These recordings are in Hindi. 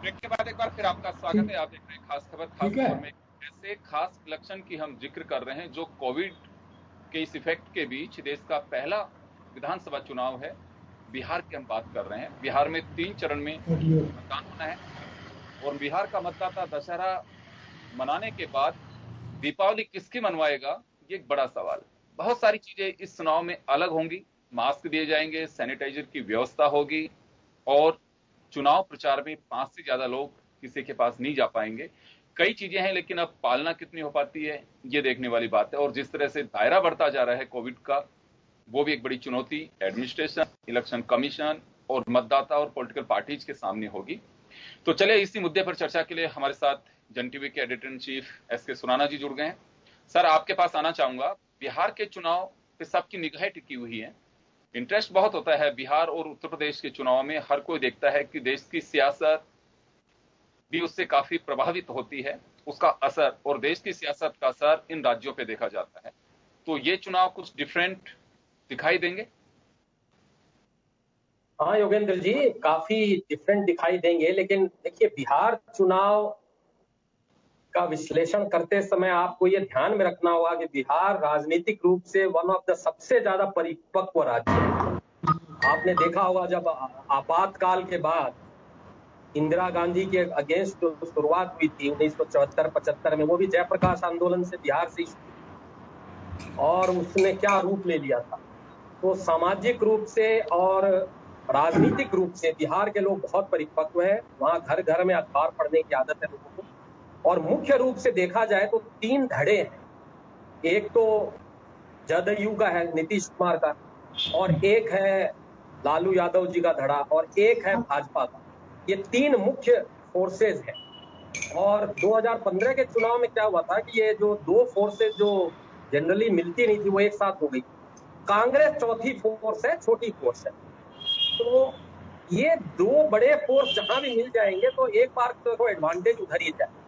ब्रेक के बाद एक बार फिर आपका स्वागत है। आप देख रहे हैं खास खबर। खास ठीक है। खबर में ऐसे खास इलेक्शन की हम जिक्र कर रहे हैं जो कोविड के इस इफेक्ट के बीच देश का पहला विधानसभा चुनाव है। बिहार की हम बात कर रहे हैं। बिहार में 3 चरण में मतदान होना है और बिहार का मतदाता दशहरा मनाने के बाद दीपावली किसकी मनवाएगा, ये एक बड़ा सवाल। बहुत सारी चीजें इस चुनाव में अलग होंगी। मास्क दिए जाएंगे, सैनिटाइजर की व्यवस्था होगी और चुनाव प्रचार में 5 से ज्यादा लोग किसी के पास नहीं जा पाएंगे। कई चीजें हैं, लेकिन अब पालना कितनी हो पाती है ये देखने वाली बात है। और जिस तरह से दायरा बढ़ता जा रहा है कोविड का, वो भी एक बड़ी चुनौती एडमिनिस्ट्रेशन, इलेक्शन कमीशन और मतदाता और पॉलिटिकल पार्टीज के सामने होगी। तो चलिए इसी मुद्दे पर चर्चा के लिए हमारे साथ जन टीवी के editor in chief S K. Surana ji जुड़ गए हैं। सर, आपके पास आना चाहूंगा। बिहार के चुनाव पे सबकी निगाहें टिकी हुई है। इंटरेस्ट बहुत होता है बिहार और उत्तर प्रदेश के चुनाव में। हर कोई देखता है कि देश की सियासत भी उससे काफी प्रभावित होती है, उसका असर, और देश की सियासत का असर इन राज्यों पे देखा जाता है। तो ये चुनाव कुछ डिफरेंट दिखाई देंगे? हाँ योगेंद्र जी, काफी डिफरेंट दिखाई देंगे। लेकिन देखिए, बिहार चुनाव का विश्लेषण करते समय आपको ये ध्यान में रखना होगा कि बिहार राजनीतिक रूप से वन ऑफ द सबसे ज्यादा परिपक्व राज्य है। आपने देखा होगा जब आपातकाल के बाद इंदिरा गांधी के अगेंस्ट जो शुरुआत हुई थी 1974-75 में, वो भी जयप्रकाश आंदोलन से बिहार से और उसने क्या रूप ले लिया था। तो सामाजिक रूप से और राजनीतिक रूप से बिहार के लोग बहुत परिपक्व है। वहां घर घर में अखबार पढ़ने की आदत है लोगों को। और मुख्य रूप से देखा जाए तो 3 धड़े हैं। एक तो जदयू का है, नीतीश कुमार का, और एक है लालू यादव जी का धड़ा, और एक है भाजपा का। ये 3 मुख्य फोर्सेज हैं। और 2015 के चुनाव में क्या हुआ था कि ये जो 2 फोर्सेज जो जनरली मिलती नहीं थी, वो एक साथ हो गई। कांग्रेस चौथी फोर्स है, छोटी फोर्स है। तो ये 2 बड़े फोर्स जहां भी मिल जाएंगे तो एक बार तो एडवांटेज उधर ही जाए।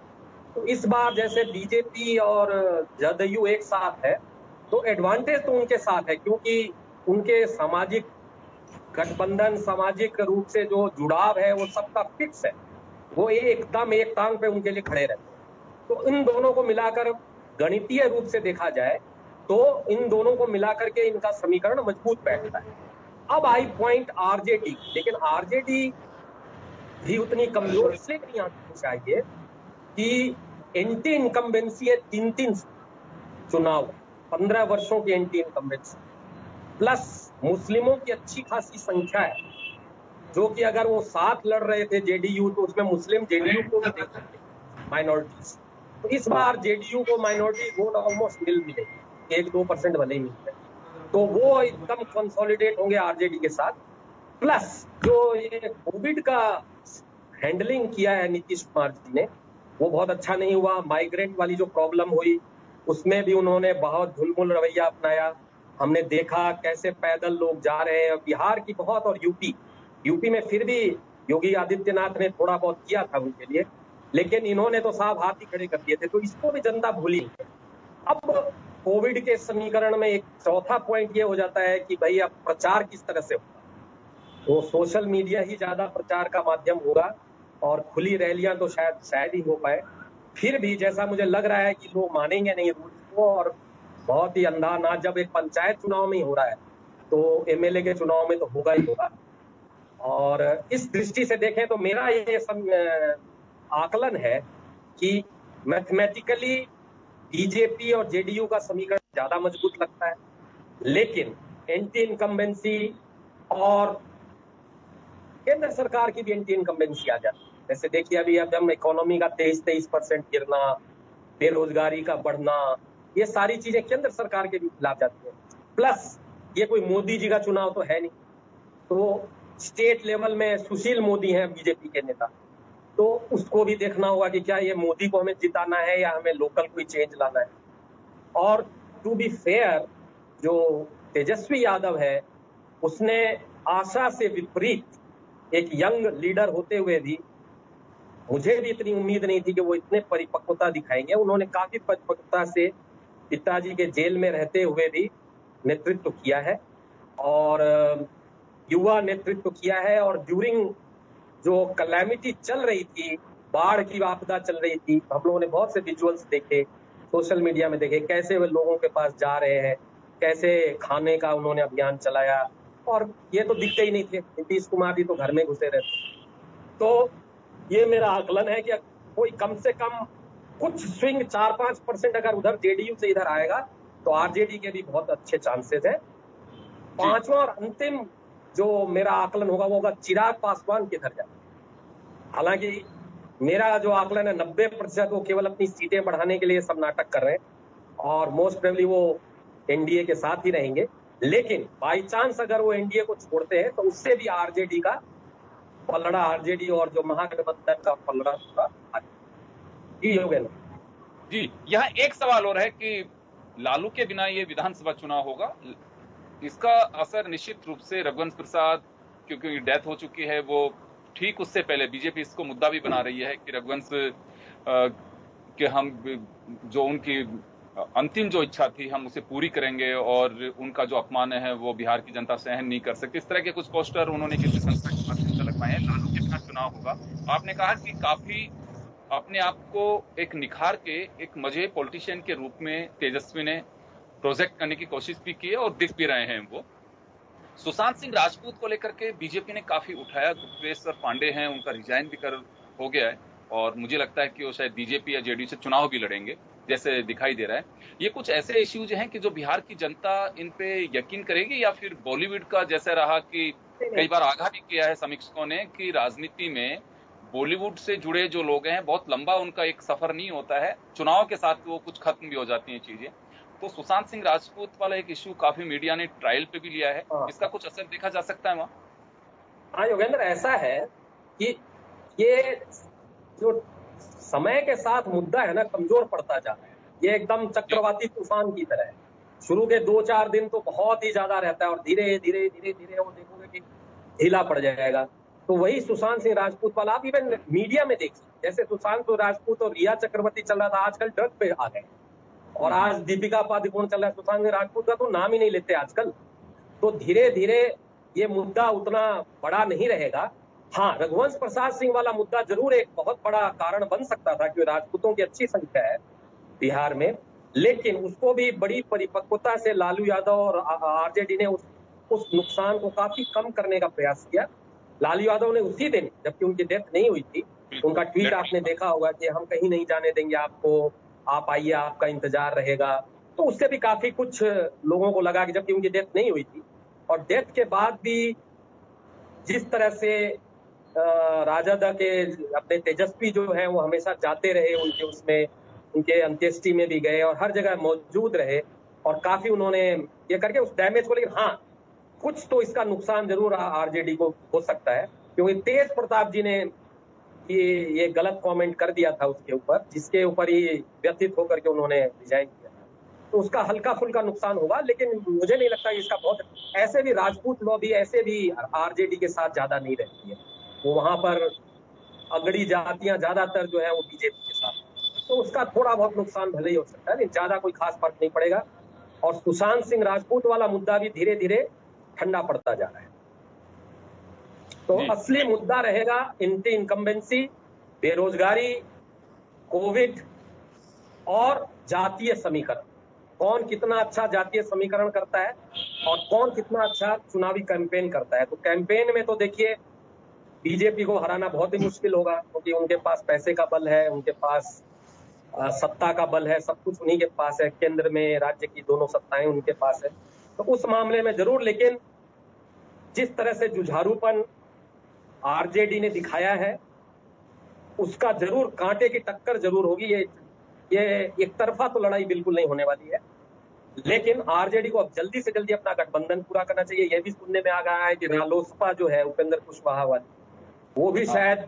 तो इस बार जैसे बीजेपी और जदयू एक साथ है तो एडवांटेज तो उनके साथ है, क्योंकि उनके सामाजिक गठबंधन, सामाजिक रूप से जो जुड़ाव है वो सबका फिक्स है। वो एकदम एक टांग पे उनके लिए खड़े रहते हैं। तो इन दोनों को मिलाकर गणितीय रूप से देखा जाए तो इन दोनों को मिलाकर के इनका समीकरण मजबूत बैठता है। अब आई पॉइंट आरजेडी। लेकिन आरजेडी भी उतनी कमजोर इसलिए नहीं आनी चाहिए कि एंटी इनकम्बेंसी है 3 चुनाव, 15 वर्षों की एंटी इनकम्बेंसी, प्लस मुस्लिमों की अच्छी खासी संख्या है, जो कि अगर वो साथ लड़ रहे थे जेडीयू तो उसमें मुस्लिम जेडीयू को भी देख सकते, माइनॉरिटीज। तो इस बार जेडीयू को माइनॉरिटी वोट ऑलमोस्ट मिलेगी, 1-2% भले ही मिलते हैं। तो वो एकदम कंसोलिडेट होंगे आरजेडी के साथ। प्लस जो ये कोविड का हैंडलिंग किया है नीतीश कुमार जी ने, वो बहुत अच्छा नहीं हुआ। माइग्रेंट वाली जो प्रॉब्लम हुई उसमें भी उन्होंने बहुत ढुलमुल रवैया अपनाया। हमने देखा कैसे पैदल लोग जा रहे हैं बिहार की बहुत, और यूपी में फिर भी योगी आदित्यनाथ ने थोड़ा बहुत किया था उनके लिए, लेकिन इन्होंने तो साहब हाथ ही खड़े कर दिए थे। तो इसको भी जनता भूली है। अब कोविड के समीकरण में एक चौथा पॉइंट ये हो जाता है कि भाई अब प्रचार किस तरह से होगा। तो सोशल मीडिया ही ज्यादा प्रचार का माध्यम होगा और खुली रैलियां तो शायद ही हो पाए। फिर भी जैसा मुझे लग रहा है कि लोग मानेंगे नहीं रूल्स को, और बहुत ही अंधानाच जब एक पंचायत चुनाव में ही हो रहा है तो एमएलए के चुनाव में तो होगा ही होगा। और इस दृष्टि से देखें तो मेरा ये आकलन है कि मैथमेटिकली बीजेपी और जेडीयू का समीकरण ज्यादा मजबूत लगता है, लेकिन एंटी इनकम्बेंसी और केंद्र सरकार की भी एंटी इनकम्बेंसी आ जाती है। जैसे देखिए अभी अब हम इकोनॉमी का 23% गिरना, बेरोजगारी का बढ़ना, ये सारी चीजें केंद्र सरकार के भी खिलाफ जाती है। प्लस ये कोई मोदी जी का चुनाव तो है नहीं, तो स्टेट लेवल में सुशील मोदी हैं बीजेपी के नेता, तो उसको भी देखना होगा कि क्या ये मोदी को हमें जिताना है या हमें लोकल कोई चेंज लाना है। और टू बी फेयर, जो तेजस्वी यादव है उसने आशा से विपरीत एक यंग लीडर होते हुए भी, मुझे भी इतनी उम्मीद नहीं थी कि वो इतने परिपक्वता दिखाएंगे। उन्होंने काफी परिपक्वता से पिताजी के जेल में रहते हुए भी नेतृत्व किया है और युवा नेतृत्व किया है। और ड्यूरिंग जो कैलेमिटी चल रही थी, बाढ़ की आपदा चल रही थी, हम लोगों ने बहुत से विजुअल्स देखे, सोशल मीडिया में देखे, कैसे वे लोगों के पास जा रहे हैं, कैसे खाने का उन्होंने अभियान चलाया, और ये तो दिखते ही नहीं थे। नीतीश कुमार जी तो घर में घुसे रहते। तो ये मेरा आकलन है कि कोई कम से कम कुछ स्विंग 4-5% अगर उधर जेडीयू से इधर आएगा तो आरजेडी के भी बहुत अच्छे चांसेस है। पांचवा और अंतिम जो मेरा आकलन होगा वो होगा चिराग पासवान किधर जाए। हालांकि मेरा जो आकलन है 90% वो केवल अपनी सीटें बढ़ाने के लिए सब नाटक कर रहे हैं और मोस्ट प्रोबेबली वो एनडीए के साथ ही रहेंगे। लेकिन बाई चांस अगर वो एनडीए को छोड़ते हैं तो उससे भी आरजेडी का पलड़ा, आरजेडी और जो महागठबंधन का पलड़ा होगा जी। यहाँ एक सवाल और है कि लालू के बिना ये विधानसभा चुनाव होगा, इसका असर निश्चित रूप से रघुवंश प्रसाद, क्योंकि डेथ हो चुकी है, वो ठीक उससे पहले बीजेपी इसको मुद्दा भी बना रही है कि रघुवंश के हम जो उनकी अंतिम जो इच्छा थी हम उसे पूरी करेंगे और उनका जो अपमान है वो बिहार की जनता सहन नहीं कर सकती। इस तरह के कुछ पोस्टर उन्होंने किसी संस्था के माध्यम से लगवाए हैं। लालू के बिना चुनाव होगा। आपने कहा कि काफी अपने आप को एक निखार के एक मजे पॉलिटिशियन के रूप में तेजस्वी ने प्रोजेक्ट करने की कोशिश भी की है और दिख भी रहे हैं। वो सुशांत सिंह राजपूत को लेकर के बीजेपी ने काफी उठाया। गुप्तेश्वर पांडे हैं, उनका रिजाइन भी हो गया है और मुझे लगता है कि वो शायद बीजेपी या जेडीयू से चुनाव भी लड़ेंगे जैसे दिखाई दे रहा है। ये कुछ ऐसे इश्यूज हैं कि जो बिहार की जनता इन पे यकीन करेगी, या फिर बॉलीवुड का जैसे रहा कि कई बार आगाह भी किया है समीक्षकों ने कि राजनीति में बॉलीवुड से जुड़े जो लोग हैं बहुत लंबा उनका एक सफर नहीं होता है, चुनाव के साथ वो कुछ खत्म भी हो जाती हैं चीजें। तो सुशांत सिंह राजपूत वाला एक इश्यू काफी मीडिया ने ट्रायल पे भी लिया है, इसका कुछ असर देखा जा सकता है वहां? हाँ योगेंद्र, ऐसा है कि ये जो समय के साथ मुद्दा है ना कमजोर पड़ता जा रहा है। ये एकदम चक्रवाती तूफान की तरह है। शुरू के 2-4 दिन तो बहुत ही ज्यादा रहता है और धीरे धीरे धीरे धीरे वो देखोगे कि ढीला पड़ जाएगा। तो वही सुशांत सिंह राजपूत वाला आप इवन मीडिया में देखिए, जैसे सुशांत सिंह राजपूत और रिया चक्रवर्ती चल रहा था, आजकल ड्रग पे आ गए और आज दीपिका पादुकोण चल रहा है। सुशांत सिंह राजपूत का तो नाम ही नहीं लेते आजकल। तो धीरे धीरे ये मुद्दा उतना बड़ा नहीं रहेगा। हाँ, रघुवंश प्रसाद सिंह वाला मुद्दा जरूर एक बहुत बड़ा कारण बन सकता था क्योंकि राजपूतों की अच्छी संख्या है बिहार में, लेकिन उसको भी बड़ी परिपक्वता से लालू यादव और आरजेडी ने उस नुकसान को काफी कम करने का प्रयास किया। लालू यादव ने उसी दिन, जबकि उनकी डेथ नहीं हुई थी, उनका ट्वीट आपने देखा होगा कि हम कहीं नहीं जाने देंगे आपको, आप आइए, आपका इंतजार रहेगा। तो उससे भी काफी कुछ लोगों को लगा कि जबकि उनकी डेथ नहीं हुई थी और डेथ के बाद भी जिस तरह से राजद के अपने तेजस्वी जो है वो हमेशा जाते रहे, उनके उसमें उनके अंत्येष्टि में भी गए और हर जगह मौजूद रहे और काफी उन्होंने ये करके उस डैमेज को, लेकिन हाँ कुछ तो इसका नुकसान जरूर आरजेडी को हो सकता है क्योंकि तेज प्रताप जी ने ये गलत कमेंट कर दिया था उसके ऊपर, जिसके ऊपर ही व्यथित होकर के उन्होंने रिजाइन किया, तो उसका हल्का फुल्का नुकसान होगा। लेकिन मुझे नहीं लगता इसका बहुत, ऐसे भी राजपूत लॉबी ऐसे भी आरजेडी के साथ ज्यादा नहीं रहती है, वो वहां पर अगड़ी जातियां ज्यादातर जो है वो बीजेपी के साथ, तो उसका थोड़ा बहुत नुकसान भले ही हो सकता है लेकिन ज्यादा कोई खास फर्क नहीं पड़ेगा। और सुशांत सिंह राजपूत वाला मुद्दा भी धीरे धीरे ठंडा पड़ता जा रहा है। तो असली मुद्दा रहेगा एंटी इनकम्बेंसी, बेरोजगारी, कोविड और जातीय समीकरण। कौन कितना अच्छा जातीय समीकरण करता है और कौन कितना अच्छा चुनावी कैंपेन करता है। तो कैंपेन में तो देखिए बीजेपी को हराना बहुत ही मुश्किल होगा क्योंकि उनके पास पैसे का बल है, उनके पास सत्ता का बल है, सब कुछ उन्हीं के पास है, केंद्र में राज्य की दोनों सत्ताएं उनके पास है। तो उस मामले में जरूर, लेकिन जिस तरह से जुझारूपन आरजेडी ने दिखाया है उसका जरूर कांटे की टक्कर जरूर होगी। ये एक तरफा तो लड़ाई बिल्कुल नहीं होने वाली है, लेकिन आरजेडी को अब जल्दी से जल्दी अपना गठबंधन पूरा करना चाहिए। यह भी सुनने में आ गया है कि रालोसपा जो है उपेंद्र कुशवाहा वाली, वो भी शायद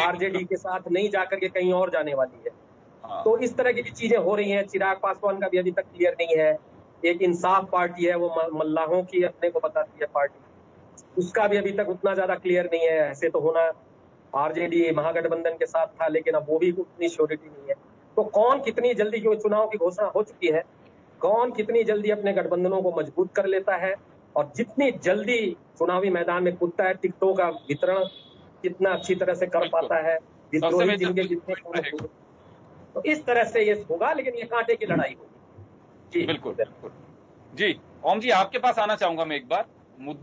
आरजेडी के साथ नहीं जाकर के कहीं और जाने वाली है। तो इस तरह की चीजें हो रही हैं। चिराग पासवान का भी अभी तक क्लियर नहीं है। एक इंसाफ पार्टी है, वो मल्लाहों की अपने को बताती है पार्टी, उसका भी अभी तक उतना ज्यादा क्लियर नहीं है। ऐसे तो होना आरजेडी महागठबंधन के साथ था, लेकिन अब वो भी उतनी श्योरिटी नहीं है। तो कौन कितनी जल्दी, क्योंकि चुनाव की घोषणा हो चुकी है, कौन कितनी जल्दी अपने गठबंधनों को मजबूत कर लेता है और जितनी जल्दी चुनावी मैदान में कूदता है, टिकटों का वितरण कितना अच्छी तरह से कर पाता है, विद्रोही जिनके कितने कम होंगे। तो इस तरह से ये होगा, लेकिन ये कांटे की लड़ाई होगी। बिल्कुल बिल्कुल। जी ओम जी, आपके पास आना चाहूंगा मैं एक बार मुद्दे